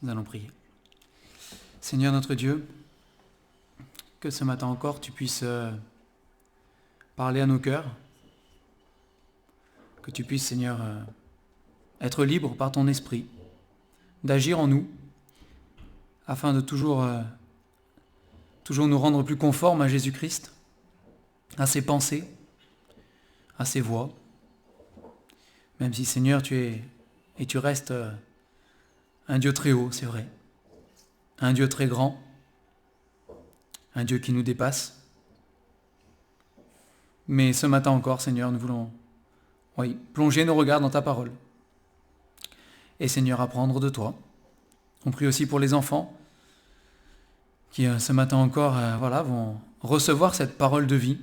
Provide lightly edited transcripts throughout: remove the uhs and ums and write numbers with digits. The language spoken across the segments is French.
Nous allons prier. Seigneur notre Dieu, que ce matin encore tu puisses parler à nos cœurs, que tu puisses, Seigneur, être libre par ton esprit, d'agir en nous, afin de toujours nous rendre plus conformes à Jésus-Christ, à ses pensées, à ses voies. Même si, Seigneur, tu es et tu restes un Dieu très haut, c'est vrai, un Dieu très grand, un Dieu qui nous dépasse. Mais ce matin encore, Seigneur, nous voulons plonger nos regards dans ta parole. Et Seigneur, apprendre de toi. On prie aussi pour les enfants qui, ce matin encore, vont recevoir cette parole de vie,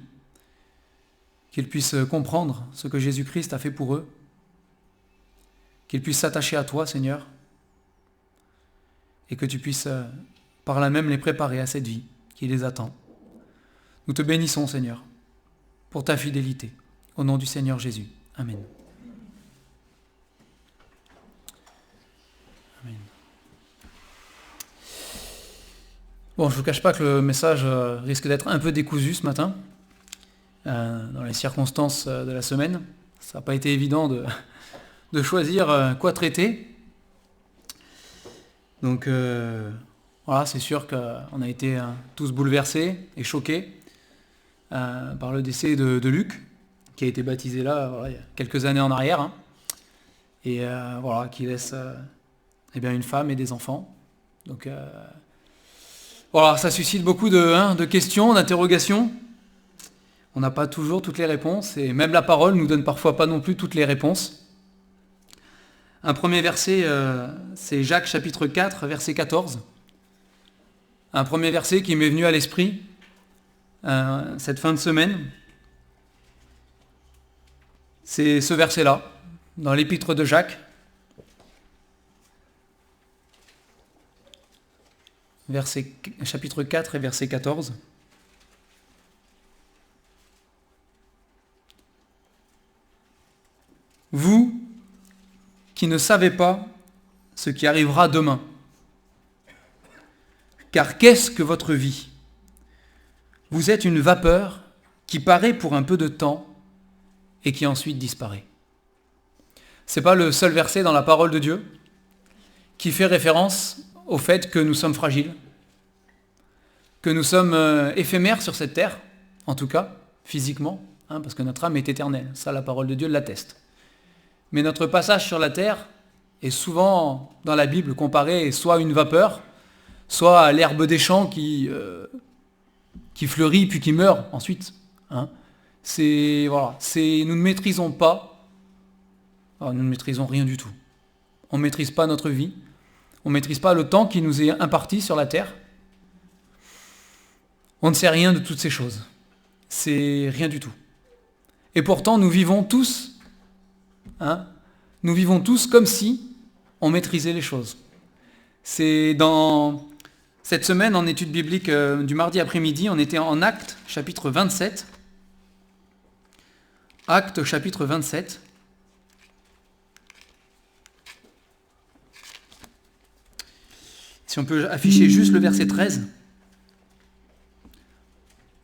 qu'ils puissent comprendre ce que Jésus-Christ a fait pour eux, qu'ils puissent s'attacher à toi, Seigneur, et que tu puisses, par là même, les préparer à cette vie qui les attend. Nous te bénissons, Seigneur, pour ta fidélité. Au nom du Seigneur Jésus. Amen. Amen. Bon, je ne vous cache pas que le message risque d'être un peu décousu ce matin, dans les circonstances de la semaine. Ça n'a pas été évident de choisir quoi traiter. Donc voilà, c'est sûr qu'on a été tous bouleversés et choqués par le décès de Luc, qui a été baptisé là il y a quelques années en arrière, et qui laisse une femme et des enfants. Donc ça suscite beaucoup de questions, d'interrogations. On n'a pas toujours toutes les réponses, et même la parole nous donne parfois pas non plus toutes les réponses. Un premier verset, c'est Jacques chapitre 4, verset 14. Un premier verset qui m'est venu à l'esprit cette fin de semaine. C'est ce verset-là, dans l'épître de Jacques. Chapitre 4 et verset 14. Vous qui ne savez pas ce qui arrivera demain. Car qu'est-ce que votre vie ? Vous êtes une vapeur qui paraît pour un peu de temps et qui ensuite disparaît. Ce n'est pas le seul verset dans la parole de Dieu qui fait référence au fait que nous sommes fragiles, que nous sommes éphémères sur cette terre, en tout cas physiquement, parce que notre âme est éternelle. Ça, la parole de Dieu l'atteste. Mais notre passage sur la terre est souvent, dans la Bible, comparé soit à une vapeur, soit à l'herbe des champs qui fleurit puis qui meurt ensuite. Nous ne maîtrisons pas, nous ne maîtrisons rien du tout. On ne maîtrise pas notre vie, on ne maîtrise pas le temps qui nous est imparti sur la terre. On ne sait rien de toutes ces choses. C'est rien du tout. Et pourtant, nous vivons tous comme si on maîtrisait les choses. C'est dans cette semaine en étude biblique du mardi après-midi, on était en Actes chapitre 27. Actes chapitre 27. Si on peut afficher juste le verset 13.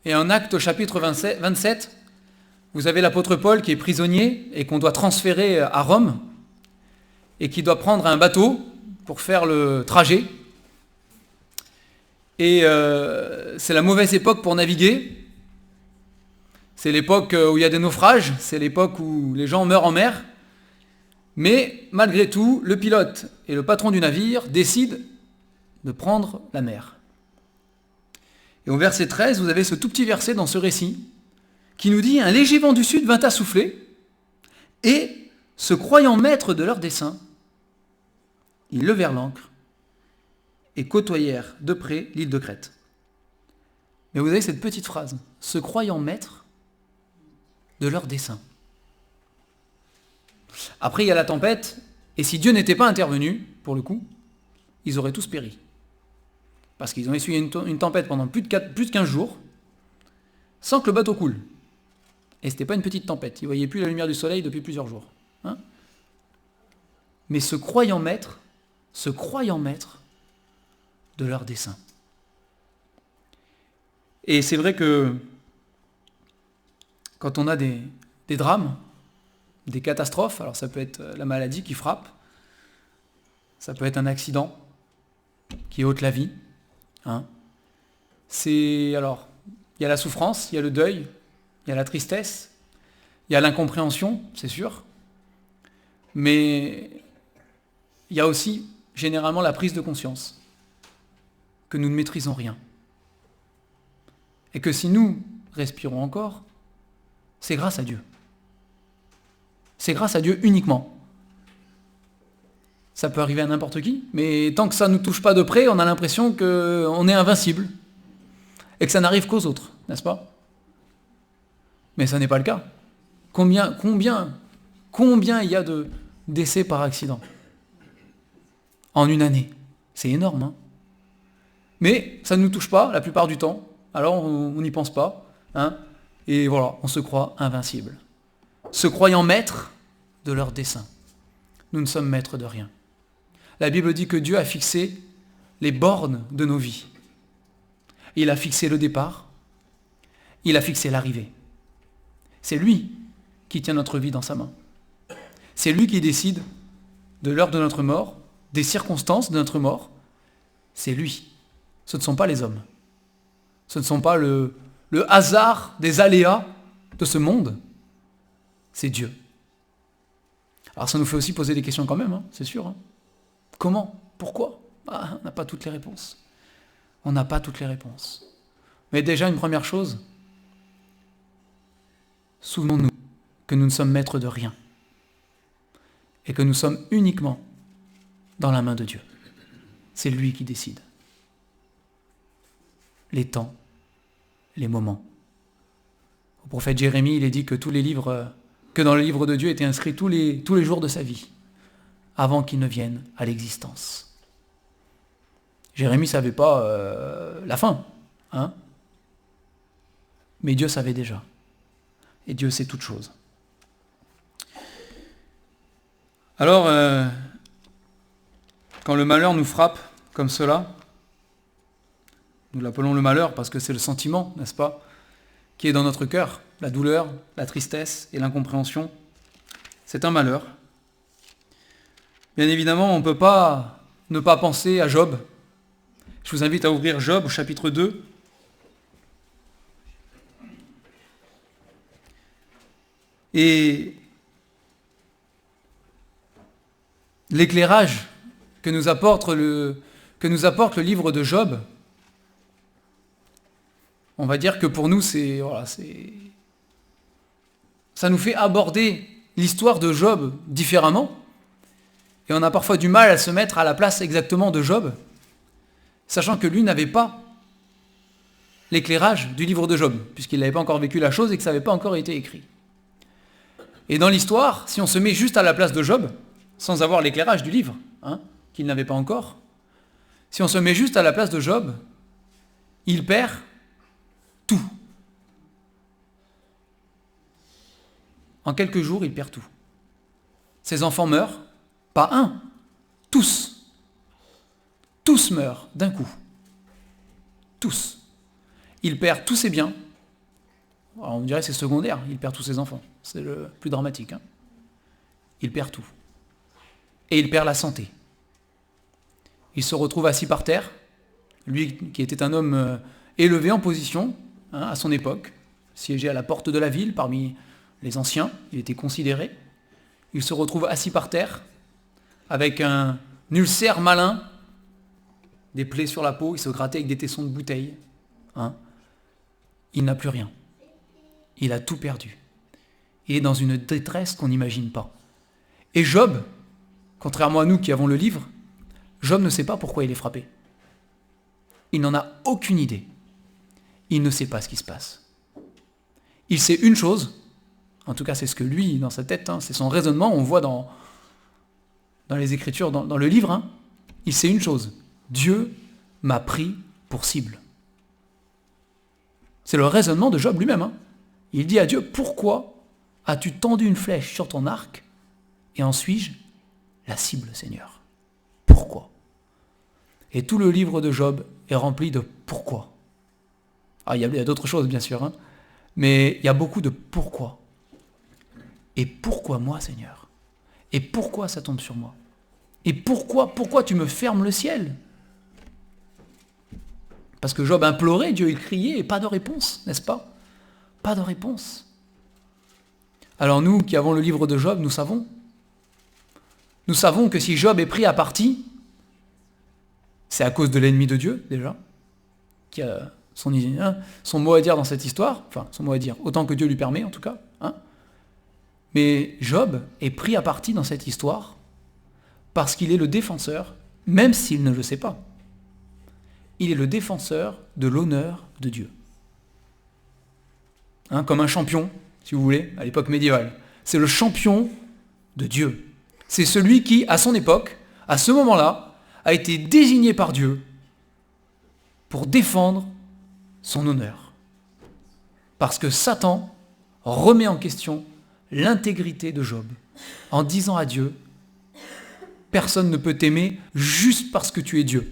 Et en Actes chapitre 27, vous avez l'apôtre Paul qui est prisonnier et qu'on doit transférer à Rome et qui doit prendre un bateau pour faire le trajet. Et c'est la mauvaise époque pour naviguer. C'est l'époque où il y a des naufrages, c'est l'époque où les gens meurent en mer. Mais malgré tout, le pilote et le patron du navire décident de prendre la mer. Et au verset 13, vous avez ce tout petit verset dans ce récit qui nous dit « Un léger vent du sud vint à souffler, et, se croyant maîtres de leur dessein, ils levèrent l'ancre et côtoyèrent de près l'île de Crète. » Mais vous avez cette petite phrase, « se croyant maîtres de leur dessein ». Après, il y a la tempête, et si Dieu n'était pas intervenu, pour le coup, ils auraient tous péri. Parce qu'ils ont essuyé une tempête pendant plus de 15 jours, sans que le bateau coule. Et ce n'était pas une petite tempête, ils ne voyaient plus la lumière du soleil depuis plusieurs jours. Mais se croyant maître de leurs desseins. Et c'est vrai que quand on a des drames, des catastrophes, alors ça peut être la maladie qui frappe, ça peut être un accident qui ôte la vie. Hein. Alors, il y a la souffrance, il y a le deuil, il y a la tristesse, il y a l'incompréhension, c'est sûr, mais il y a aussi généralement la prise de conscience que nous ne maîtrisons rien. Et que si nous respirons encore, c'est grâce à Dieu. C'est grâce à Dieu uniquement. Ça peut arriver à n'importe qui, mais tant que ça ne nous touche pas de près, on a l'impression qu'on est invincible. Et que ça n'arrive qu'aux autres, n'est-ce pas? Mais ça n'est pas le cas. Combien il y a de décès par accident en une année? C'est énorme, hein? Mais ça ne nous touche pas la plupart du temps, alors on n'y pense pas, hein? Et voilà, on se croit invincible. Se croyant maîtres de leurs desseins. Nous ne sommes maîtres de rien. La Bible dit que Dieu a fixé les bornes de nos vies. Il a fixé le départ, il a fixé l'arrivée. C'est lui qui tient notre vie dans sa main. C'est lui qui décide de l'heure de notre mort, des circonstances de notre mort. C'est lui. Ce ne sont pas les hommes. Ce ne sont pas le hasard des aléas de ce monde. C'est Dieu. Alors ça nous fait aussi poser des questions quand même, hein, c'est sûr. Hein. Comment? Pourquoi? On n'a pas toutes les réponses. On n'a pas toutes les réponses. Mais déjà, une première chose, souvenons-nous que nous ne sommes maîtres de rien et que nous sommes uniquement dans la main de Dieu. C'est lui qui décide. Les temps, les moments. Au prophète Jérémie, il est dit que que dans le livre de Dieu étaient inscrits tous les jours de sa vie, avant qu'il ne vienne à l'existence. Jérémie ne savait pas la fin, hein? Mais Dieu savait déjà. Et Dieu sait toutes choses. Alors, quand le malheur nous frappe comme cela, nous l'appelons le malheur parce que c'est le sentiment, n'est-ce pas, qui est dans notre cœur, la douleur, la tristesse et l'incompréhension. C'est un malheur. Bien évidemment, on ne peut pas ne pas penser à Job. Je vous invite à ouvrir Job au chapitre 2. Et l'éclairage que nous apporte le livre de Job, on va dire que pour nous, ça nous fait aborder l'histoire de Job différemment. Et on a parfois du mal à se mettre à la place exactement de Job, sachant que lui n'avait pas l'éclairage du livre de Job, puisqu'il n'avait pas encore vécu la chose et que ça n'avait pas encore été écrit. Et dans l'histoire, si on se met juste à la place de Job, sans avoir l'éclairage du livre, hein, qu'il n'avait pas encore, si on se met juste à la place de Job, il perd tout. En quelques jours, il perd tout. Ses enfants meurent, pas un, tous. Tous meurent d'un coup. Tous. Il perd tous ses biens. Alors on dirait que c'est secondaire, il perd tous ses enfants. C'est le plus dramatique. Hein. Il perd tout. Et il perd la santé. Il se retrouve assis par terre, lui qui était un homme élevé en position, hein, à son époque, siégé à la porte de la ville parmi les anciens, il était considéré. Il se retrouve assis par terre, avec un ulcère malin, des plaies sur la peau, il se grattait avec des tessons de bouteille. Hein. Il n'a plus rien. Il a tout perdu. Il est dans une détresse qu'on n'imagine pas. Et Job, contrairement à nous qui avons le livre, Job ne sait pas pourquoi il est frappé. Il n'en a aucune idée. Il ne sait pas ce qui se passe. Il sait une chose, en tout cas c'est ce que lui, dans sa tête, hein, c'est son raisonnement, on voit dans les Écritures, dans le livre, hein, il sait une chose, Dieu m'a pris pour cible. C'est le raisonnement de Job lui-même. Hein. Il dit à Dieu, pourquoi as-tu tendu une flèche sur ton arc et en suis-je la cible, Seigneur? Pourquoi? Et tout le livre de Job est rempli de pourquoi. Ah, il y a d'autres choses, bien sûr, hein, mais il y a beaucoup de pourquoi. Et pourquoi moi, Seigneur? Et pourquoi ça tombe sur moi? Et pourquoi tu me fermes le ciel? Parce que Job implorait, Dieu il criait, et pas de réponse, n'est-ce pas? Pas de réponse. Alors nous qui avons le livre de Job, nous savons. Nous savons que si Job est pris à partie, c'est à cause de l'ennemi de Dieu, déjà, qui a son mot à dire dans cette histoire, enfin son mot à dire, autant que Dieu lui permet en tout cas. Hein. Mais Job est pris à partie dans cette histoire parce qu'il est le défenseur, même s'il ne le sait pas. Il est le défenseur de l'honneur de Dieu. Hein, comme un champion, si vous voulez, à l'époque médiévale. C'est le champion de Dieu. C'est celui qui, à son époque, à ce moment-là, a été désigné par Dieu pour défendre son honneur. Parce que Satan remet en question l'intégrité de Job en disant à Dieu, personne ne peut t'aimer juste parce que tu es Dieu.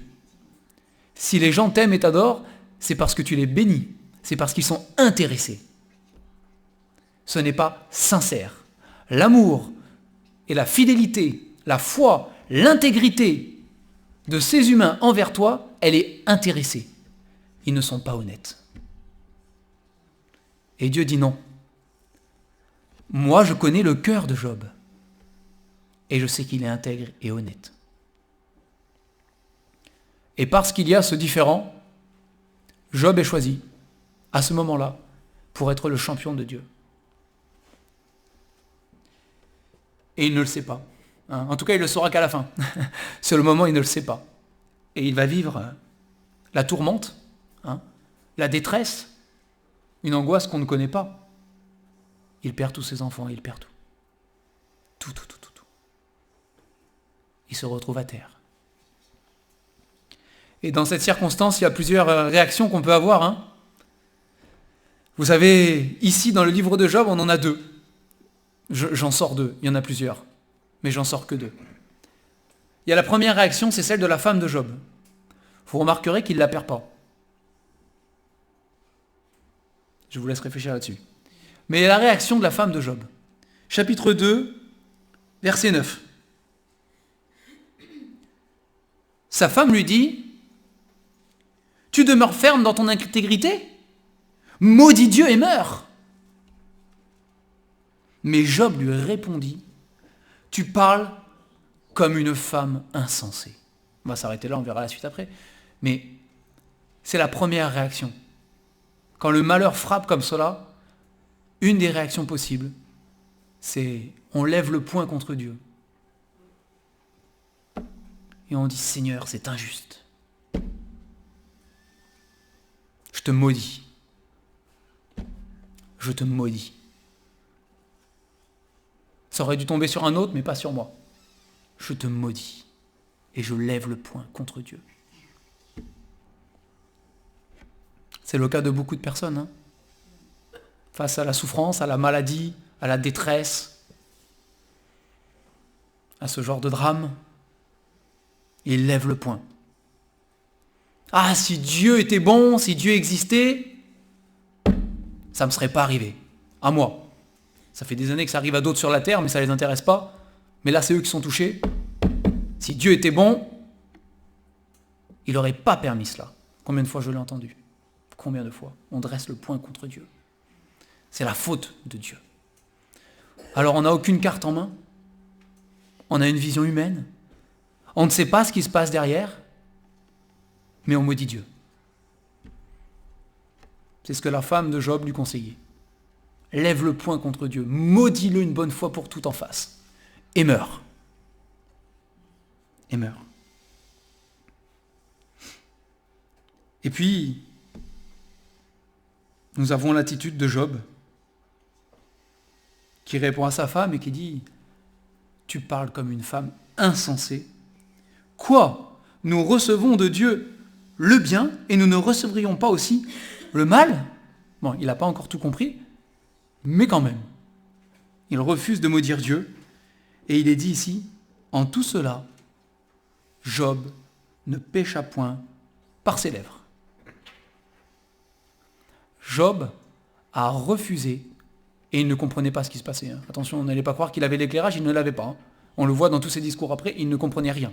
Si les gens t'aiment et t'adorent, c'est parce que tu les bénis, c'est parce qu'ils sont intéressés. Ce n'est pas sincère. L'amour et la fidélité, la foi, l'intégrité de ces humains envers toi, elle est intéressée. Ils ne sont pas honnêtes. Et Dieu dit non. Moi, je connais le cœur de Job. Et je sais qu'il est intègre et honnête. Et parce qu'il y a ce différent, Job est choisi, à ce moment-là, pour être le champion de Dieu. Et il ne le sait pas. Hein. En tout cas, il ne le saura qu'à la fin. C'est le moment où il ne le sait pas. Et il va vivre la tourmente, hein, la détresse, une angoisse qu'on ne connaît pas. Il perd tous ses enfants, il perd tout. Tout. Il se retrouve à terre. Et dans cette circonstance, il y a plusieurs réactions qu'on peut avoir. Hein. Vous savez, ici, dans le livre de Job, on en a deux. J'en sors deux, il y en a plusieurs, mais j'en sors que deux. Il y a la première réaction, c'est celle de la femme de Job. Vous remarquerez qu'il ne la perd pas. Je vous laisse réfléchir là-dessus. Mais il y a la réaction de la femme de Job. Chapitre 2, verset 9. Sa femme lui dit, « Tu demeures ferme dans ton intégrité? Maudis Dieu et meurs !» Mais Job lui répondit, « Tu parles comme une femme insensée. » On va s'arrêter là, on verra la suite après. Mais c'est la première réaction. Quand le malheur frappe comme cela, une des réactions possibles, c'est on lève le poing contre Dieu. Et on dit, Seigneur, c'est injuste. Je te maudis. Je te maudis. Ça aurait dû tomber sur un autre, mais pas sur moi. Je te maudis. Et je lève le poing contre Dieu. C'est le cas de beaucoup de personnes. Hein. Face à la souffrance, à la maladie, à la détresse, à ce genre de drame, il lève le poing. Ah, si Dieu était bon, si Dieu existait, ça ne me serait pas arrivé. À moi. Ça fait des années que ça arrive à d'autres sur la terre, mais ça ne les intéresse pas. Mais là, c'est eux qui sont touchés. Si Dieu était bon, il n'aurait pas permis cela. Combien de fois je l'ai entendu? Combien de fois on dresse le poing contre Dieu? C'est la faute de Dieu. Alors on n'a aucune carte en main. On a une vision humaine. On ne sait pas ce qui se passe derrière. Mais on maudit Dieu. C'est ce que la femme de Job lui conseillait. Lève le poing contre Dieu. Maudis-le une bonne fois pour toutes en face. Et meurs. Et meurs. Et puis, nous avons l'attitude de Job, qui répond à sa femme et qui dit « Tu parles comme une femme insensée. Quoi? Nous recevons de Dieu le bien et nous ne recevrions pas aussi le mal ?» Bon, il n'a pas encore tout compris, mais quand même. Il refuse de maudire Dieu et il est dit ici « En tout cela, Job ne pécha point par ses lèvres. Job a refusé, et il ne comprenait pas ce qui se passait. Attention, on n'allait pas croire qu'il avait l'éclairage, il ne l'avait pas. On le voit dans tous ses discours après, il ne comprenait rien.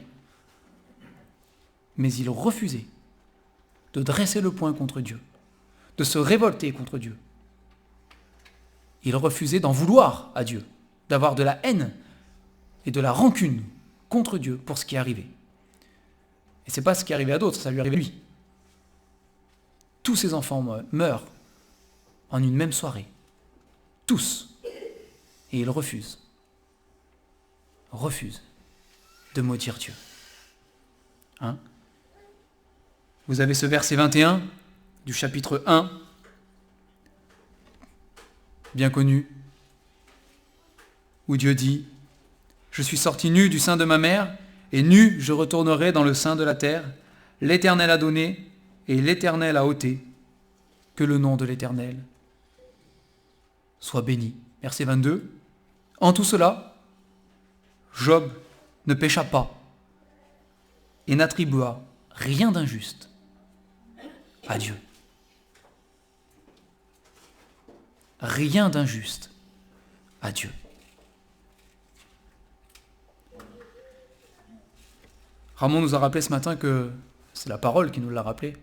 Mais il refusait de dresser le poing contre Dieu, de se révolter contre Dieu. Il refusait d'en vouloir à Dieu, d'avoir de la haine et de la rancune contre Dieu pour ce qui est arrivé. Et ce n'est pas ce qui est arrivé à d'autres, ça lui arrivait à lui. Tous ses enfants meurent en une même soirée. Tous. Et il refuse de maudire Dieu. Vous avez ce verset 21 du chapitre 1, bien connu, où Dieu dit « Je suis sorti nu du sein de ma mère, et nu je retournerai dans le sein de la terre. L'Éternel a donné, et l'Éternel a ôté. Que le nom de l'Éternel soit béni. » Verset 22. En tout cela, Job ne pécha pas et n'attribua rien d'injuste à Dieu. Rien d'injuste à Dieu. Ramon nous a rappelé ce matin que, c'est la parole qui nous l'a rappelé,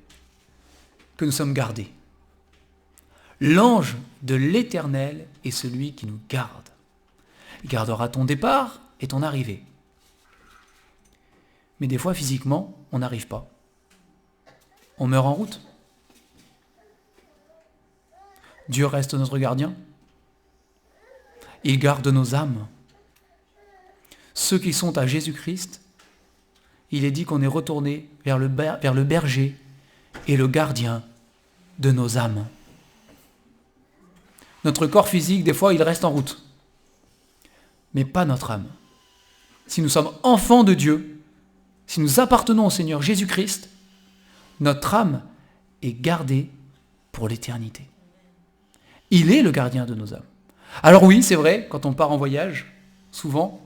que nous sommes gardés. L'ange de l'Éternel est celui qui nous garde. Il gardera ton départ et ton arrivée. Mais des fois, physiquement, on n'arrive pas. On meurt en route. Dieu reste notre gardien. Il garde nos âmes. Ceux qui sont à Jésus-Christ, il est dit qu'on est retourné vers le berger et le gardien de nos âmes. Notre corps physique, des fois, il reste en route. Mais pas notre âme. Si nous sommes enfants de Dieu, si nous appartenons au Seigneur Jésus-Christ, notre âme est gardée pour l'éternité. Il est le gardien de nos âmes. Alors oui, c'est vrai, quand on part en voyage, souvent,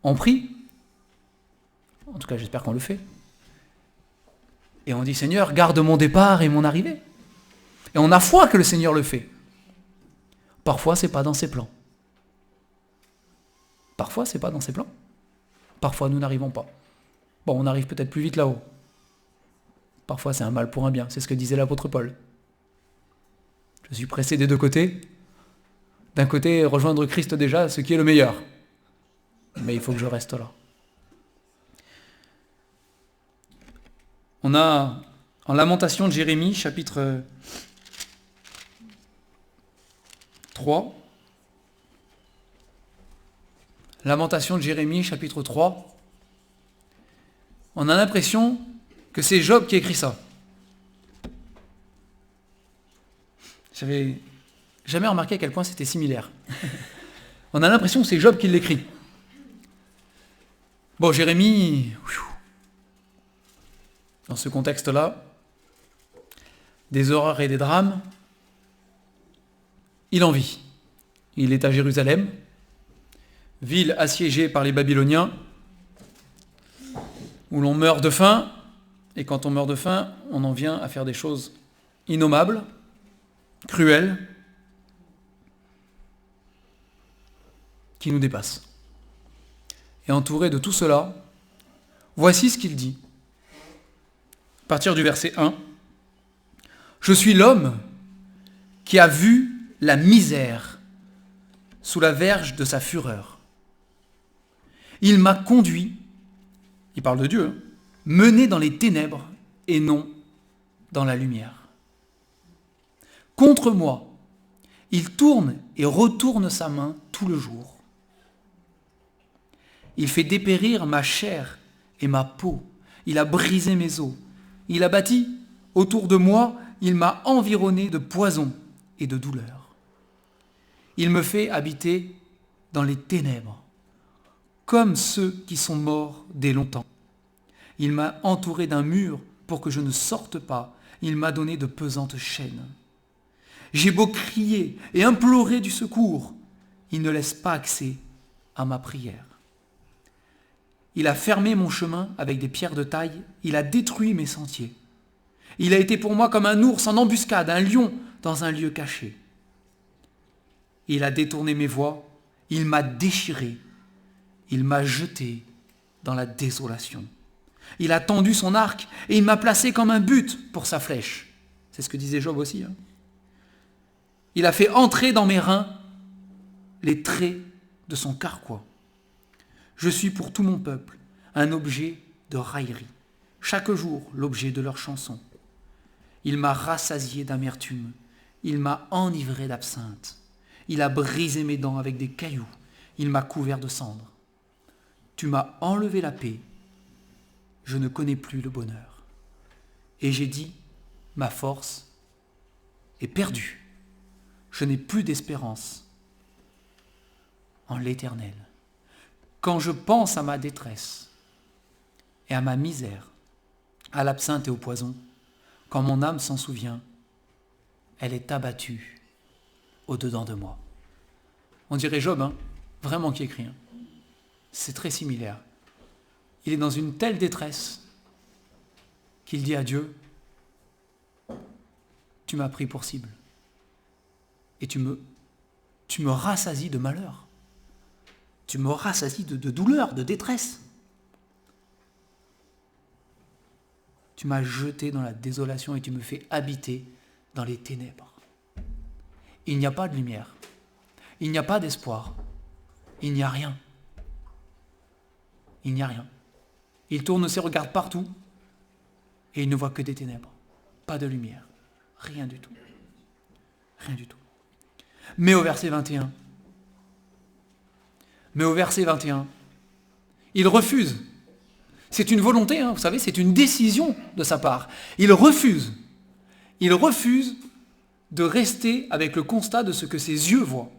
on prie. En tout cas, j'espère qu'on le fait. Et on dit, Seigneur, garde mon départ et mon arrivée. Et on a foi que le Seigneur le fait. Parfois, c'est pas dans ses plans. Parfois, c'est pas dans ses plans. Parfois, nous n'arrivons pas. Bon, on arrive peut-être plus vite là-haut. Parfois, c'est un mal pour un bien. C'est ce que disait l'apôtre Paul. Je suis pressé des deux côtés. D'un côté, rejoindre Christ déjà, ce qui est le meilleur. Mais il faut que je reste là. On a, en Lamentation de Jérémie, chapitre 3, Lamentation de Jérémie, chapitre 3, on a l'impression que c'est Job qui écrit ça. J'avais jamais remarqué à quel point c'était similaire. On a l'impression que c'est Job qui l'écrit. Bon, Jérémie, dans ce contexte-là, des horreurs et des drames, il en vit. Il est à Jérusalem, ville assiégée par les Babyloniens, où l'on meurt de faim, et quand on meurt de faim, on en vient à faire des choses innommables, cruelles, qui nous dépassent. Et entouré de tout cela, voici ce qu'il dit. À partir du verset 1, « Je suis l'homme qui a vu la misère sous la verge de sa fureur. Il m'a conduit, il parle de Dieu, mené dans les ténèbres et non dans la lumière. Contre moi, il tourne et retourne sa main tout le jour. Il fait dépérir ma chair et ma peau. Il a brisé mes os. Il a bâti autour de moi, il m'a environné de poison et de douleur. Il me fait habiter dans les ténèbres, comme ceux qui sont morts dès longtemps. Il m'a entouré d'un mur pour que je ne sorte pas. Il m'a donné de pesantes chaînes. J'ai beau crier et implorer du secours, il ne laisse pas accès à ma prière. Il a fermé mon chemin avec des pierres de taille. Il a détruit mes sentiers. Il a été pour moi comme un ours en embuscade, un lion dans un lieu caché. Il a détourné mes voies. Il m'a déchiré. Il m'a jeté dans la désolation. Il a tendu son arc et il m'a placé comme un but pour sa flèche. C'est ce que disait Job aussi. Il a fait entrer dans mes reins les traits de son carquois. Je suis pour tout mon peuple un objet de raillerie. Chaque jour, l'objet de leurs chansons. Il m'a rassasié d'amertume. Il m'a enivré d'absinthe. Il a brisé mes dents avec des cailloux. Il m'a couvert de cendres. Tu m'as enlevé la paix. Je ne connais plus le bonheur. Et j'ai dit, ma force est perdue. Je n'ai plus d'espérance en l'Éternel. Quand je pense à ma détresse et à ma misère, à l'absinthe et au poison, quand mon âme s'en souvient, elle est abattue au-dedans de moi. On dirait Job, vraiment qui écrit. C'est très similaire. Il est dans une telle détresse qu'il dit à Dieu, tu m'as pris pour cible et tu me rassasies de malheur. Tu me rassasies de douleur, de détresse. Tu m'as jeté dans la désolation et tu me fais habiter dans les ténèbres. Il n'y a pas de lumière. Il n'y a pas d'espoir. Il n'y a rien. Il n'y a rien. Il tourne ses regards partout et il ne voit que des ténèbres. Pas de lumière. Rien du tout. Rien du tout. Mais au verset 21, il refuse. C'est une volonté, vous savez, c'est une décision de sa part. Il refuse. Il refuse de rester avec le constat de ce que ses yeux voient.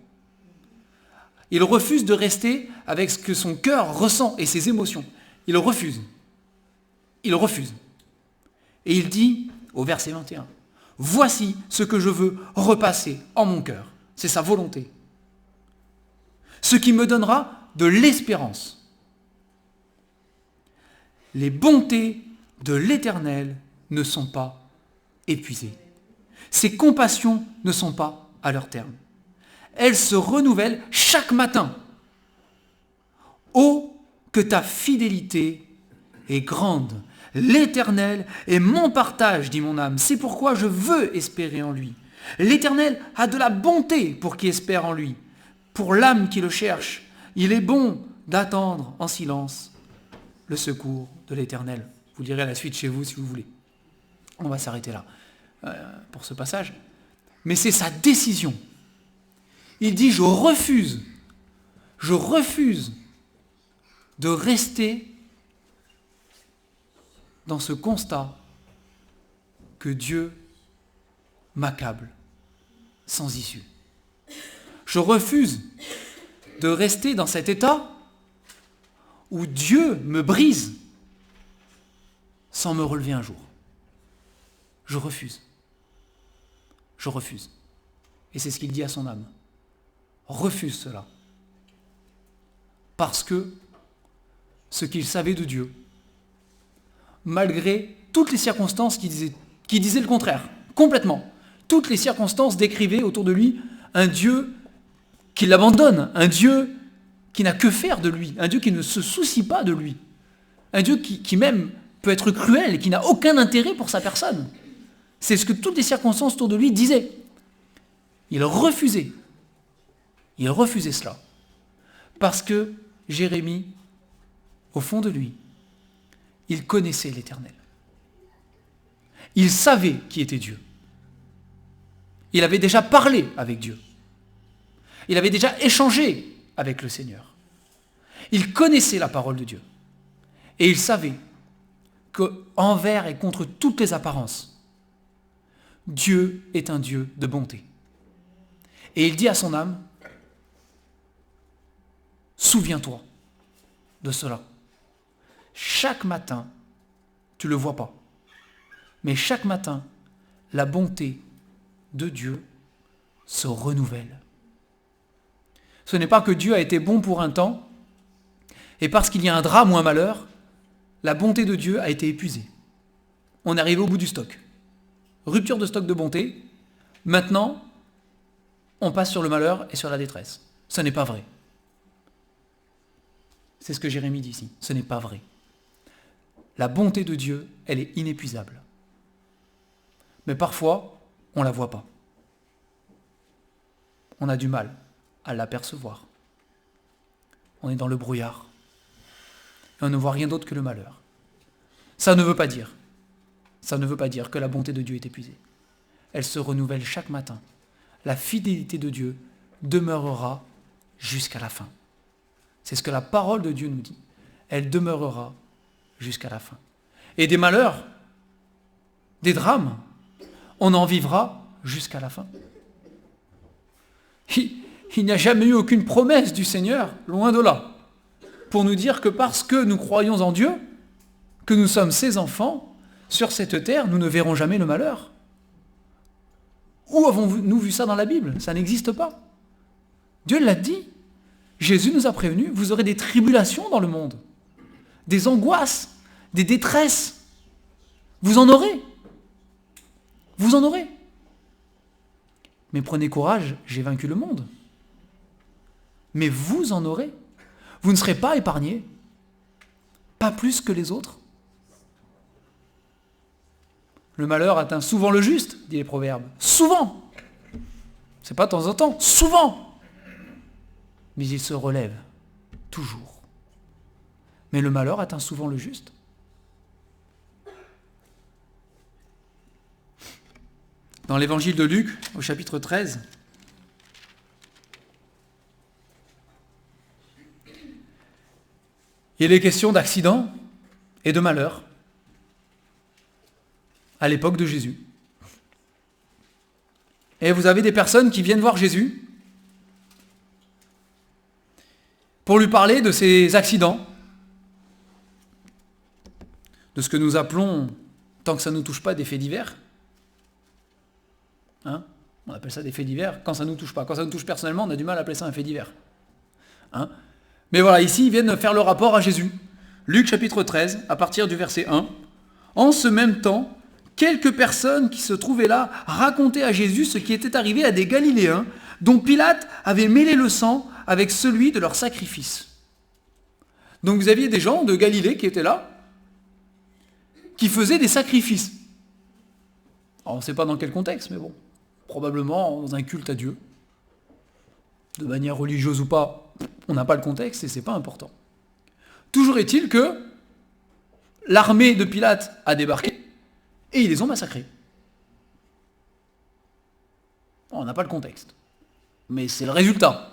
Il refuse de rester avec ce que son cœur ressent et ses émotions. Il refuse. Il refuse. Et il dit au verset 21, « Voici ce que je veux repasser en mon cœur. » C'est sa volonté. Ce qui me donnera de l'espérance. Les bontés de l'Éternel ne sont pas épuisées. Ses compassions ne sont pas à leur terme. Elles se renouvellent chaque matin. Oh, que ta fidélité est grande. L'Éternel est mon partage, dit mon âme. C'est pourquoi je veux espérer en lui. L'Éternel a de la bonté pour qui espère en lui. Pour l'âme qui le cherche, il est bon d'attendre en silence le secours de l'Éternel. Vous lirez la suite chez vous si vous voulez. On va s'arrêter là pour ce passage. Mais c'est sa décision. Il dit, je refuse de rester dans ce constat que Dieu m'accable sans issue. Je refuse de rester dans cet état où Dieu me brise sans me relever un jour. Je refuse. Je refuse. Et c'est ce qu'il dit à son âme. Refuse cela. Parce que ce qu'il savait de Dieu, malgré toutes les circonstances qui disaient le contraire, complètement, toutes les circonstances décrivaient autour de lui un Dieu qui l'abandonne, un Dieu qui n'a que faire de lui, un Dieu qui ne se soucie pas de lui, un Dieu qui même peut être cruel et qui n'a aucun intérêt pour sa personne. C'est ce que toutes les circonstances autour de lui disaient. Il refusait cela. Parce que Jérémie, au fond de lui, il connaissait l'Éternel. Il savait qui était Dieu. Il avait déjà parlé avec Dieu. Il avait déjà échangé avec le Seigneur. Il connaissait la parole de Dieu. Et il savait qu'envers et contre toutes les apparences, Dieu est un Dieu de bonté. Et il dit à son âme, souviens-toi de cela. Chaque matin, tu ne le vois pas, mais chaque matin, la bonté de Dieu se renouvelle. Ce n'est pas que Dieu a été bon pour un temps, Et parce qu'il y a un drame ou un malheur, la bonté de Dieu a été épuisée. On est arrivé au bout du stock. Rupture de stock de bonté. Maintenant, on passe sur le malheur et sur la détresse. Ce n'est pas vrai. C'est ce que Jérémie dit ici. Ce n'est pas vrai. La bonté de Dieu, elle est inépuisable. Mais parfois, on ne la voit pas. On a du mal à l'apercevoir. On est dans le brouillard. Et on ne voit rien d'autre que le malheur. Ça ne veut pas dire que la bonté de Dieu est épuisée. Elle se renouvelle chaque matin. La fidélité de Dieu demeurera jusqu'à la fin. C'est ce que la parole de Dieu nous dit. Elle demeurera jusqu'à la fin. Et des malheurs, des drames, on en vivra jusqu'à la fin. Il n'y a jamais eu aucune promesse du Seigneur, loin de là, pour nous dire que parce que nous croyons en Dieu, que nous sommes ses enfants, sur cette terre, nous ne verrons jamais le malheur. Où avons-nous vu ça dans la Bible? Ça n'existe pas. Dieu l'a dit. Jésus nous a prévenus, vous aurez des tribulations dans le monde, des angoisses, des détresses. Vous en aurez. Vous en aurez. Mais prenez courage, j'ai vaincu le monde. Mais vous en aurez. Vous ne serez pas épargnés. Pas plus que les autres. Le malheur atteint souvent le juste, dit les proverbes. Souvent. C'est pas de temps en temps, souvent. Mais il se relève, toujours. Mais le malheur atteint souvent le juste. Dans l'évangile de Luc, au chapitre 13, il est question d'accidents et de malheurs à l'époque de Jésus. Et vous avez des personnes qui viennent voir Jésus pour lui parler de ces accidents, de ce que nous appelons, tant que ça ne nous touche pas, des faits divers. On appelle ça des faits divers quand ça ne nous touche pas. Quand ça nous touche personnellement, on a du mal à appeler ça un fait divers. Mais voilà, ici, ils viennent faire le rapport à Jésus. Luc chapitre 13, à partir du verset 1. En ce même temps, quelques personnes qui se trouvaient là racontaient à Jésus ce qui était arrivé à des Galiléens, dont Pilate avait mêlé le sang avec celui de leur sacrifice. Donc vous aviez des gens de Galilée qui étaient là, qui faisaient des sacrifices. Alors, on ne sait pas dans quel contexte, mais bon, probablement dans un culte à Dieu. De manière religieuse ou pas, on n'a pas le contexte et c'est pas important. Toujours est-il que l'armée de Pilate a débarqué et ils les ont massacrés. On n'a pas le contexte. Mais c'est le résultat.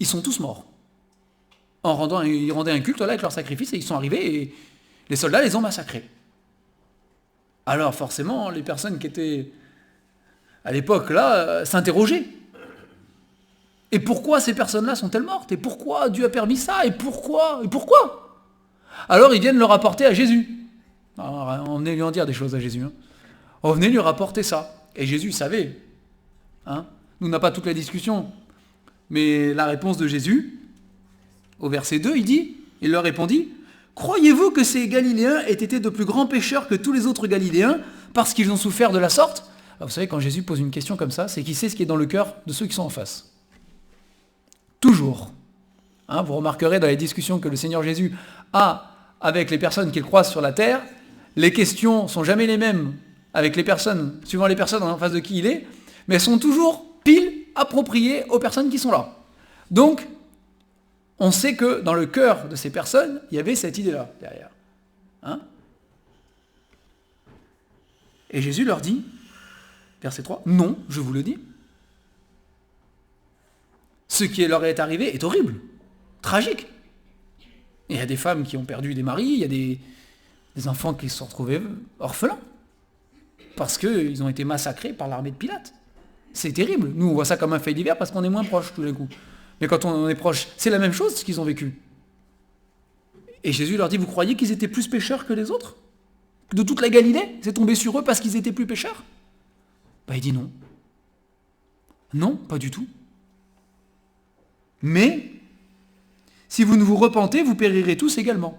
Ils sont tous morts. Ils rendaient un culte là avec leur sacrifice et ils sont arrivés et les soldats les ont massacrés. Alors forcément, les personnes qui étaient à l'époque là s'interrogeaient. Et pourquoi ces personnes-là sont-elles mortes? Et pourquoi Dieu a permis ça? Et pourquoi? Alors ils viennent le rapporter à Jésus. Alors, on venait lui en dire des choses à Jésus. On venait lui rapporter ça. Et Jésus savait. Nous n'a pas toute la discussion. Mais la réponse de Jésus, au verset 2, il leur répondit, « Croyez-vous que ces Galiléens aient été de plus grands pécheurs que tous les autres Galiléens parce qu'ils ont souffert de la sorte ?» Alors, vous savez, quand Jésus pose une question comme ça, c'est qu'il sait ce qui est dans le cœur de ceux qui sont en face. Toujours. Vous remarquerez dans les discussions que le Seigneur Jésus a avec les personnes qu'il croise sur la terre, les questions ne sont jamais les mêmes avec les personnes, suivant les personnes en face de qui il est, mais elles sont toujours pile appropriées aux personnes qui sont là. Donc, on sait que dans le cœur de ces personnes, il y avait cette idée-là derrière. Et Jésus leur dit, verset 3, « Non, je vous le dis. Ce qui leur est arrivé est horrible, tragique. Il y a des femmes qui ont perdu des maris, il y a des enfants qui se sont retrouvés orphelins, parce qu'ils ont été massacrés par l'armée de Pilate. C'est terrible. Nous, on voit ça comme un fait divers parce qu'on est moins proche tout d'un coup. Mais quand on est proche, c'est la même chose ce qu'ils ont vécu. Et Jésus leur dit, vous croyez qu'ils étaient plus pécheurs que les autres? De toute la Galilée? C'est tombé sur eux parce qu'ils étaient plus pécheurs? Il dit non. Non, pas du tout. Mais, si vous ne vous repentez, vous périrez tous également.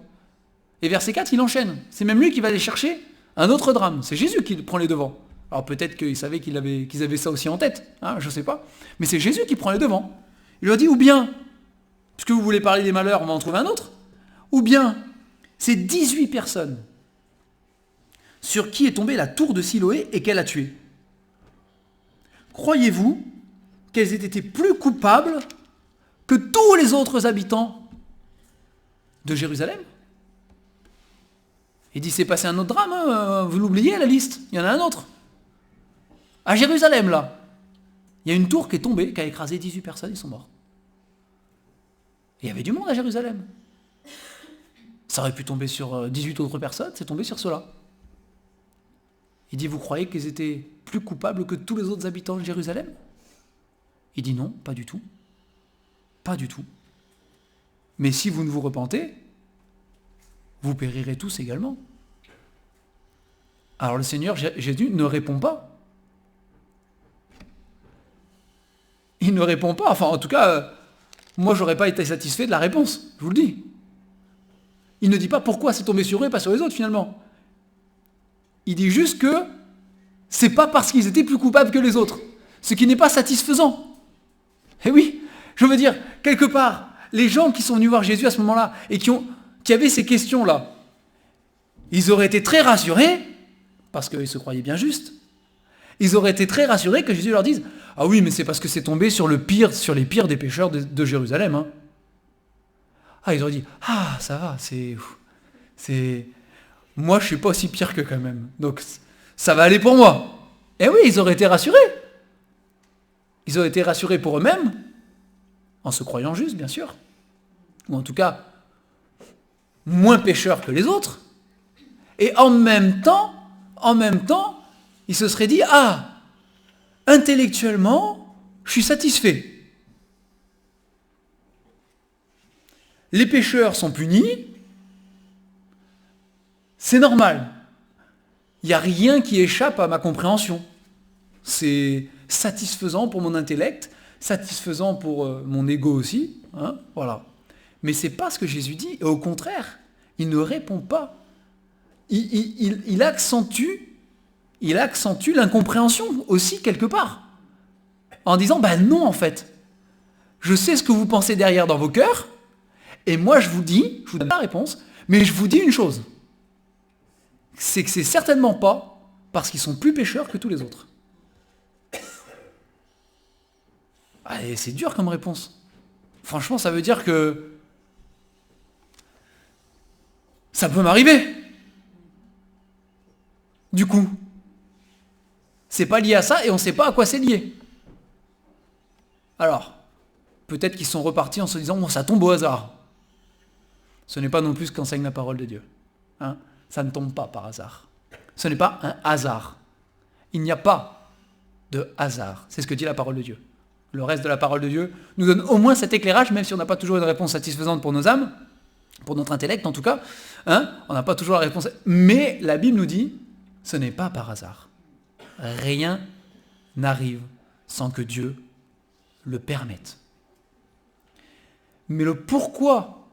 Et verset 4, il enchaîne. C'est même lui qui va aller chercher un autre drame. C'est Jésus qui prend les devants. Alors peut-être qu'ils savaient qu'ils avaient ça aussi en tête, hein, je ne sais pas. Mais c'est Jésus qui prend les devants. Il leur dit, ou bien, puisque vous voulez parler des malheurs, on va en trouver un autre, ou bien, c'est 18 personnes sur qui est tombée la tour de Siloé et qu'elle a tué. Croyez-vous qu'elles aient été plus coupables que tous les autres habitants de Jérusalem? Il dit, c'est passé un autre drame, hein, vous l'oubliez la liste, il y en a un autre. À Jérusalem, là, il y a une tour qui est tombée, qui a écrasé 18 personnes, ils sont morts. Et il y avait du monde à Jérusalem. Ça aurait pu tomber sur 18 autres personnes, c'est tombé sur cela. Il dit, vous croyez qu'ils étaient plus coupables que tous les autres habitants de Jérusalem? Il dit non, pas du tout. Pas du tout. Mais si vous ne vous repentez, vous périrez tous également. Alors le Seigneur Jésus ne répond pas. Il ne répond pas. Enfin, en tout cas, moi, j'aurais pas été satisfait de la réponse. Je vous le dis. Il ne dit pas pourquoi c'est tombé sur eux et pas sur les autres, finalement. Il dit juste que c'est pas parce qu'ils étaient plus coupables que les autres. Ce qui n'est pas satisfaisant. Eh oui, je veux dire, quelque part, les gens qui sont venus voir Jésus à ce moment-là et qui avaient ces questions-là, ils auraient été très rassurés, parce qu'ils se croyaient bien justes, ils auraient été très rassurés que Jésus leur dise « Ah oui, mais c'est parce que c'est tombé sur les pires des pécheurs de Jérusalem. Hein. » Ah, ils auraient dit « Ah, ça va, c'est... Moi, je suis pas aussi pire que quand même. Donc, ça va aller pour moi. » Eh oui, ils auraient été rassurés. Ils auraient été rassurés pour eux-mêmes, en se croyant justes, bien sûr. Ou en tout cas, moins pécheurs que les autres. Et en même temps, ils se seraient dit, ah, intellectuellement, je suis satisfait. Les pécheurs sont punis, c'est normal. Il n'y a rien qui échappe à ma compréhension. C'est satisfaisant pour mon intellect, satisfaisant pour mon ego aussi, hein, voilà. Mais c'est pas ce que Jésus dit, et au contraire, il ne répond pas. Il accentue l'incompréhension aussi quelque part, en disant, ben non en fait, je sais ce que vous pensez derrière dans vos cœurs, et moi je vous donne la réponse, mais je vous dis une chose, c'est que c'est certainement pas parce qu'ils sont plus pécheurs que tous les autres. Et c'est dur comme réponse. Franchement, ça veut dire que ça peut m'arriver. Du coup, c'est pas lié à ça et on ne sait pas à quoi c'est lié. Alors, peut-être qu'ils sont repartis en se disant bon, ça tombe au hasard. Ce n'est pas non plus ce qu'enseigne la parole de Dieu. Hein, ça ne tombe pas par hasard. Ce n'est pas un hasard. Il n'y a pas de hasard. C'est ce que dit la parole de Dieu. Le reste de la parole de Dieu nous donne au moins cet éclairage, même si on n'a pas toujours une réponse satisfaisante pour nos âmes, pour notre intellect en tout cas. Hein, on n'a pas toujours la réponse. Mais la Bible nous dit, ce n'est pas par hasard. Rien n'arrive sans que Dieu le permette. Mais le pourquoi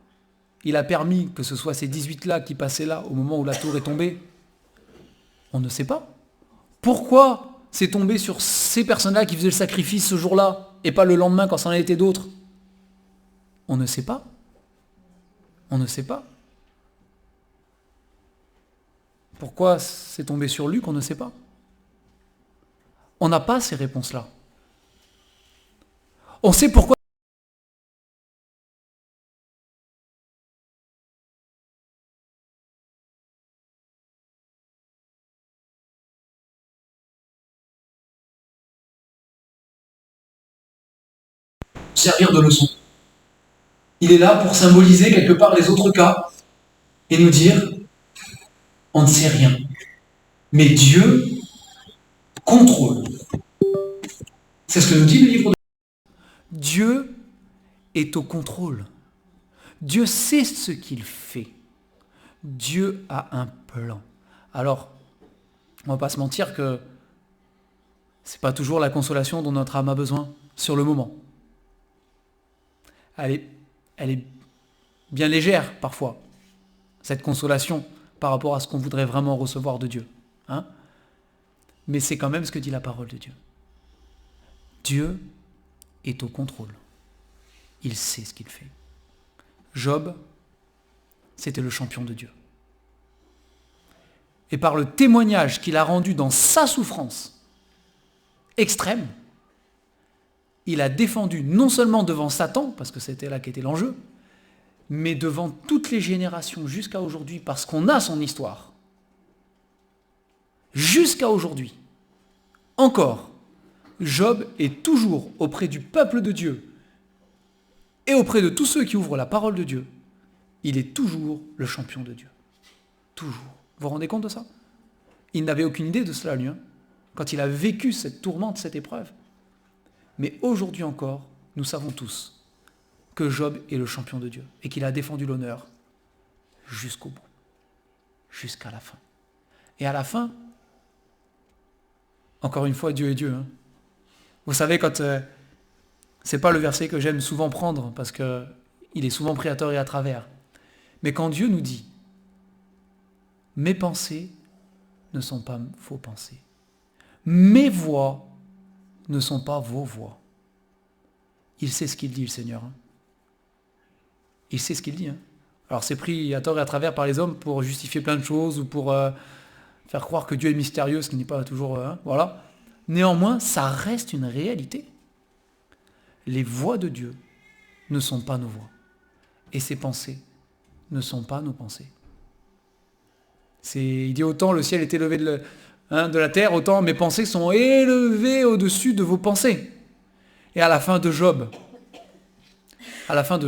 il a permis que ce soit ces 18-là qui passaient là au moment où la tour est tombée, on ne sait pas. Pourquoi c'est tombé sur ces personnes-là qui faisaient le sacrifice ce jour-là et pas le lendemain quand ça en a été d'autres? On ne sait pas. On ne sait pas. Pourquoi c'est tombé sur Luc? On ne sait pas. On n'a pas ces réponses-là. On sait pourquoi. Servir de leçon. Il est là pour symboliser quelque part les autres cas et nous dire on ne sait rien. Mais Dieu contrôle. C'est ce que nous dit le livre de Dieu est au contrôle. Dieu sait ce qu'il fait. Dieu a un plan. Alors, on ne va pas se mentir que c'est pas toujours la consolation dont notre âme a besoin sur le moment. Elle est bien légère parfois, cette consolation par rapport à ce qu'on voudrait vraiment recevoir de Dieu. Hein? Mais c'est quand même ce que dit la parole de Dieu. Dieu est au contrôle. Il sait ce qu'il fait. Job, c'était le champion de Dieu. Et par le témoignage qu'il a rendu dans sa souffrance extrême, il a défendu non seulement devant Satan, parce que c'était là qu'était l'enjeu, mais devant toutes les générations jusqu'à aujourd'hui, parce qu'on a son histoire. Jusqu'à aujourd'hui, encore, Job est toujours auprès du peuple de Dieu et auprès de tous ceux qui ouvrent la parole de Dieu. Il est toujours le champion de Dieu. Toujours. Vous vous rendez compte de ça? Il n'avait aucune idée de cela, lui, quand il a vécu cette tourmente, cette épreuve. Mais aujourd'hui encore, nous savons tous que Job est le champion de Dieu et qu'il a défendu l'honneur jusqu'au bout, jusqu'à la fin. Et à la fin, encore une fois, Dieu est Dieu. Vous savez, quand c'est pas le verset que j'aime souvent prendre parce que il est souvent pris à tort et à travers. Mais quand Dieu nous dit « Mes pensées ne sont pas vos pensées. Mes voix ne sont pas vos voix. » Il sait ce qu'il dit, le Seigneur. Il sait ce qu'il dit. Alors c'est pris à tort et à travers par les hommes pour justifier plein de choses ou pour faire croire que Dieu est mystérieux, ce qui n'est pas toujours... voilà. Néanmoins, ça reste une réalité. Les voix de Dieu ne sont pas nos voix. Et ses pensées ne sont pas nos pensées. Il dit autant le ciel est élevé de la terre, autant mes pensées sont élevées au-dessus de vos pensées. Et à la fin de Job, à la place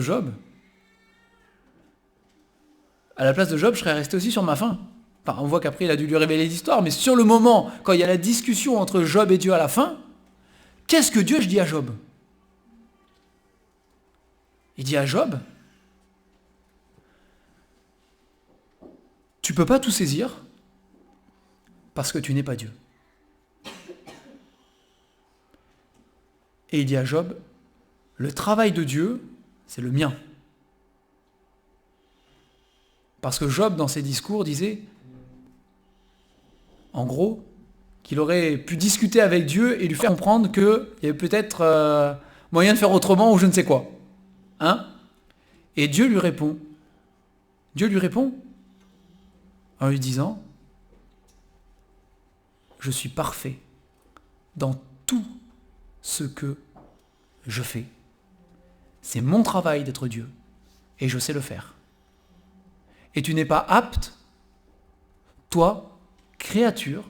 de Job, je serais resté aussi sur ma faim. Enfin, on voit qu'après il a dû lui révéler l'histoire, mais sur le moment, quand il y a la discussion entre Job et Dieu à la fin, qu'est-ce que Dieu dit à Job? Il dit à Job, tu ne peux pas tout saisir parce que tu n'es pas Dieu. Et il dit à Job, le travail de Dieu, c'est le mien. Parce que Job, dans ses discours, disait, en gros, qu'il aurait pu discuter avec Dieu et lui faire comprendre qu'il y avait peut-être moyen de faire autrement ou je ne sais quoi. Et Dieu lui répond en lui disant, je suis parfait dans tout ce que je fais. C'est mon travail d'être Dieu et je sais le faire. Et tu n'es pas apte, toi, créature,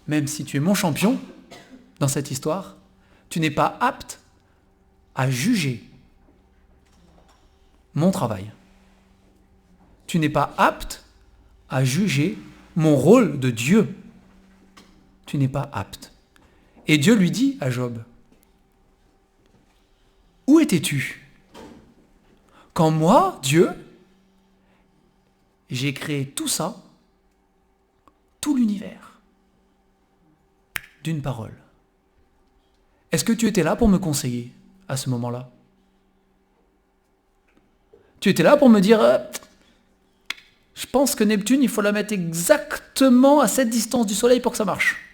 même si tu es mon champion dans cette histoire, tu n'es pas apte à juger mon travail. Tu n'es pas apte à juger mon rôle de Dieu. Tu n'es pas apte. Et Dieu lui dit à Job, où étais-tu quand moi, Dieu, j'ai créé tout ça, tout l'univers, d'une parole? Est-ce que tu étais là pour me conseiller à ce moment-là? Tu étais là pour me dire, je pense que Neptune, il faut la mettre exactement à cette distance du Soleil pour que ça marche.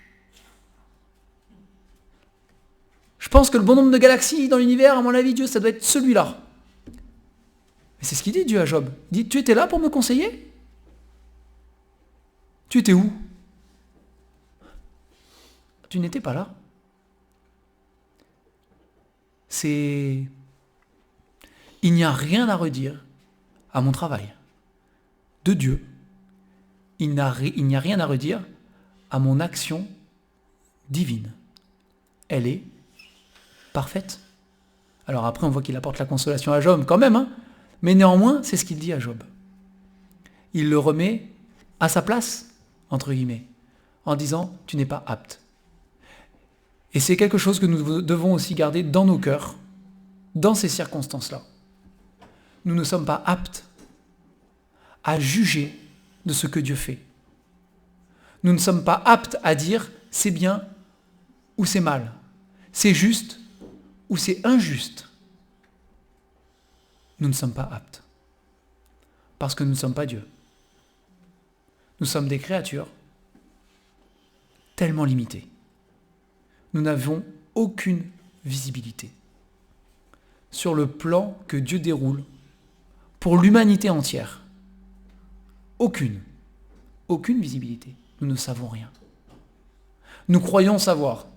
Je pense que le bon nombre de galaxies dans l'univers, à mon avis, Dieu, ça doit être celui-là. Mais c'est ce qu'il dit, Dieu, à Job. Il dit, tu étais là pour me conseiller? Tu étais où? Tu n'étais pas là. Il n'y a rien à redire à mon travail de Dieu. Il n'y a rien à redire à mon action divine. Elle est parfaite. Alors après, on voit qu'il apporte la consolation à Job quand même, mais néanmoins, c'est ce qu'il dit à Job. Il le remet à sa place, entre guillemets, en disant, tu n'es pas apte. Et c'est quelque chose que nous devons aussi garder dans nos cœurs, dans ces circonstances-là. Nous ne sommes pas aptes à juger de ce que Dieu fait. Nous ne sommes pas aptes à dire c'est bien ou c'est mal, c'est juste ou c'est injuste. nous ne sommes pas aptes. Parce que nous ne sommes pas Dieu. Nous sommes des créatures tellement limitées. Nous n'avons aucune visibilité sur le plan que Dieu déroule pour l'humanité entière. Aucune visibilité. Nous ne savons rien. Nous croyons savoir.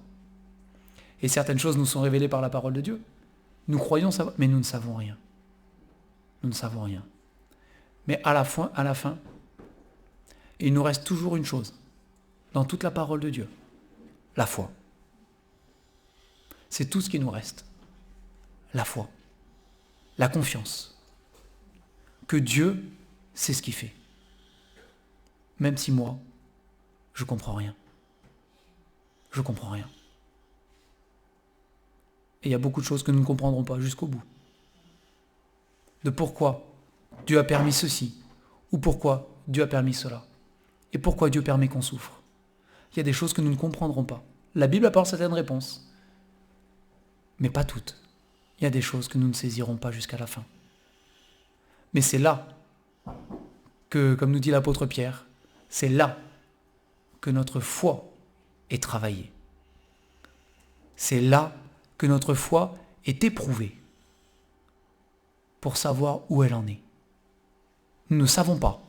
Et certaines choses nous sont révélées par la parole de Dieu. Nous croyons savoir, mais nous ne savons rien. Nous ne savons rien. Mais à la fin, il nous reste toujours une chose dans toute la parole de Dieu, la foi. C'est tout ce qui nous reste. La foi, la confiance, que Dieu sait ce qu'il fait. Même si moi, je ne comprends rien. Je ne comprends rien. Et il y a beaucoup de choses que nous ne comprendrons pas jusqu'au bout. De pourquoi Dieu a permis ceci, ou pourquoi Dieu a permis cela, et pourquoi Dieu permet qu'on souffre. Il y a des choses que nous ne comprendrons pas. La Bible apporte certaines réponses, mais pas toutes. Il y a des choses que nous ne saisirons pas jusqu'à la fin. Mais c'est là que, comme nous dit l'apôtre Pierre, c'est là que notre foi est travaillée. C'est là que notre foi est éprouvée pour savoir où elle en est. Nous ne savons pas,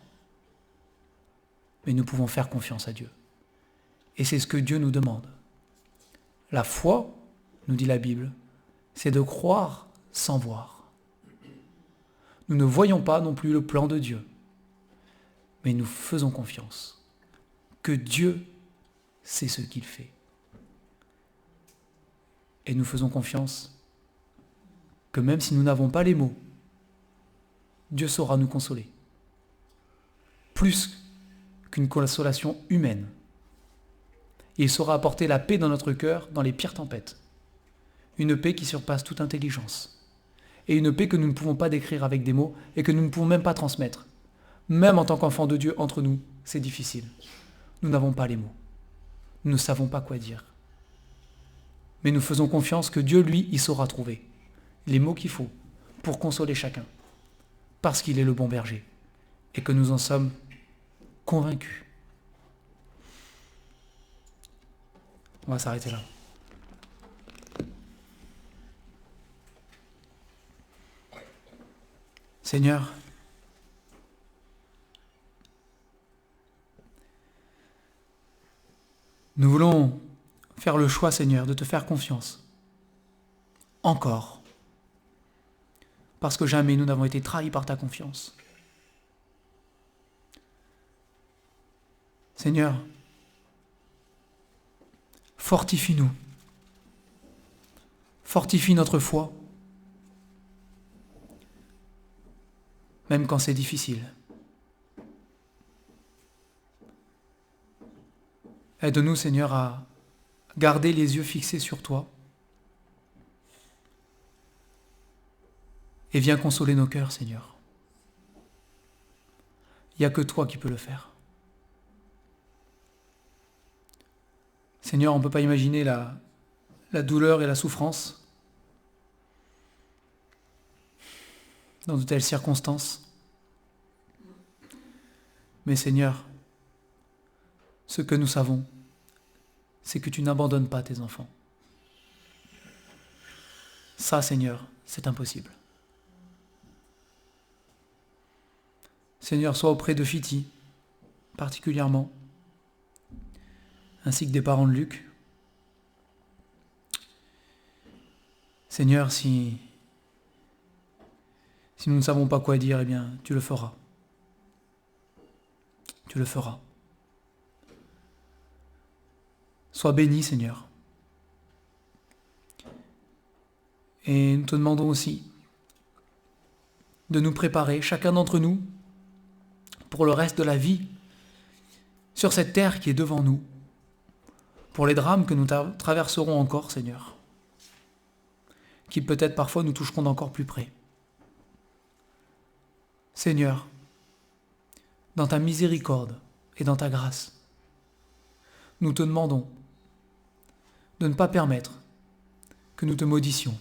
mais nous pouvons faire confiance à Dieu. Et c'est ce que Dieu nous demande. La foi, nous dit la Bible, c'est de croire sans voir. Nous ne voyons pas non plus le plan de Dieu, mais nous faisons confiance que Dieu sait ce qu'il fait. Et nous faisons confiance que même si nous n'avons pas les mots, Dieu saura nous consoler. Plus qu'une consolation humaine. Il saura apporter la paix dans notre cœur dans les pires tempêtes. Une paix qui surpasse toute intelligence. Et une paix que nous ne pouvons pas décrire avec des mots et que nous ne pouvons même pas transmettre. Même en tant qu'enfants de Dieu, entre nous, c'est difficile. Nous n'avons pas les mots. Nous ne savons pas quoi dire. Mais nous faisons confiance que Dieu, lui, il saura trouver les mots qu'il faut pour consoler chacun. Parce qu'il est le bon berger. Et que nous en sommes convaincus. On va s'arrêter là. Seigneur, nous voulons faire le choix, Seigneur, de te faire confiance. Encore. Parce que jamais nous n'avons été trahis par ta confiance. Seigneur, fortifie-nous. Fortifie notre foi. Même quand c'est difficile. Aide-nous, Seigneur, à garder les yeux fixés sur toi. Et viens consoler nos cœurs, Seigneur. Il n'y a que toi qui peux le faire. Seigneur, on ne peut pas imaginer la douleur et la souffrance dans de telles circonstances. Mais Seigneur, ce que nous savons, c'est que tu n'abandonnes pas tes enfants. Ça, Seigneur, c'est impossible. Seigneur, sois auprès de Fiti, particulièrement, ainsi que des parents de Luc. Seigneur, si nous ne savons pas quoi dire, eh bien, tu le feras. Tu le feras. Sois béni, Seigneur. Et nous te demandons aussi de nous préparer, chacun d'entre nous, pour le reste de la vie, sur cette terre qui est devant nous, pour les drames que nous traverserons encore, Seigneur, qui peut-être parfois nous toucheront d'encore plus près. Seigneur, dans ta miséricorde et dans ta grâce, nous te demandons de ne pas permettre que nous te maudissions,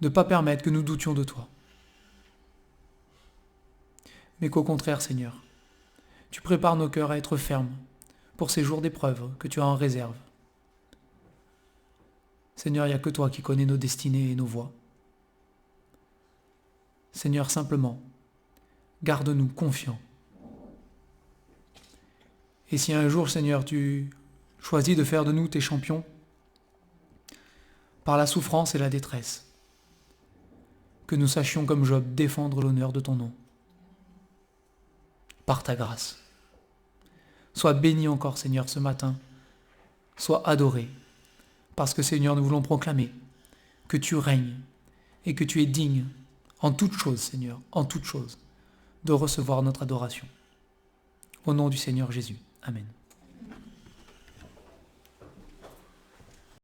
de ne pas permettre que nous doutions de toi. Mais qu'au contraire, Seigneur, tu prépares nos cœurs à être fermes pour ces jours d'épreuve que tu as en réserve. Seigneur, il n'y a que toi qui connais nos destinées et nos voies. Seigneur, simplement, garde-nous confiants. Et si un jour, Seigneur, tu choisis de faire de nous tes champions, par la souffrance et la détresse, que nous sachions comme Job défendre l'honneur de ton nom. Par ta grâce. Sois béni encore, Seigneur, ce matin. Sois adoré. Parce que, Seigneur, nous voulons proclamer que tu règnes et que tu es digne, en toutes choses, Seigneur, en toutes choses, de recevoir notre adoration. Au nom du Seigneur Jésus. Amen.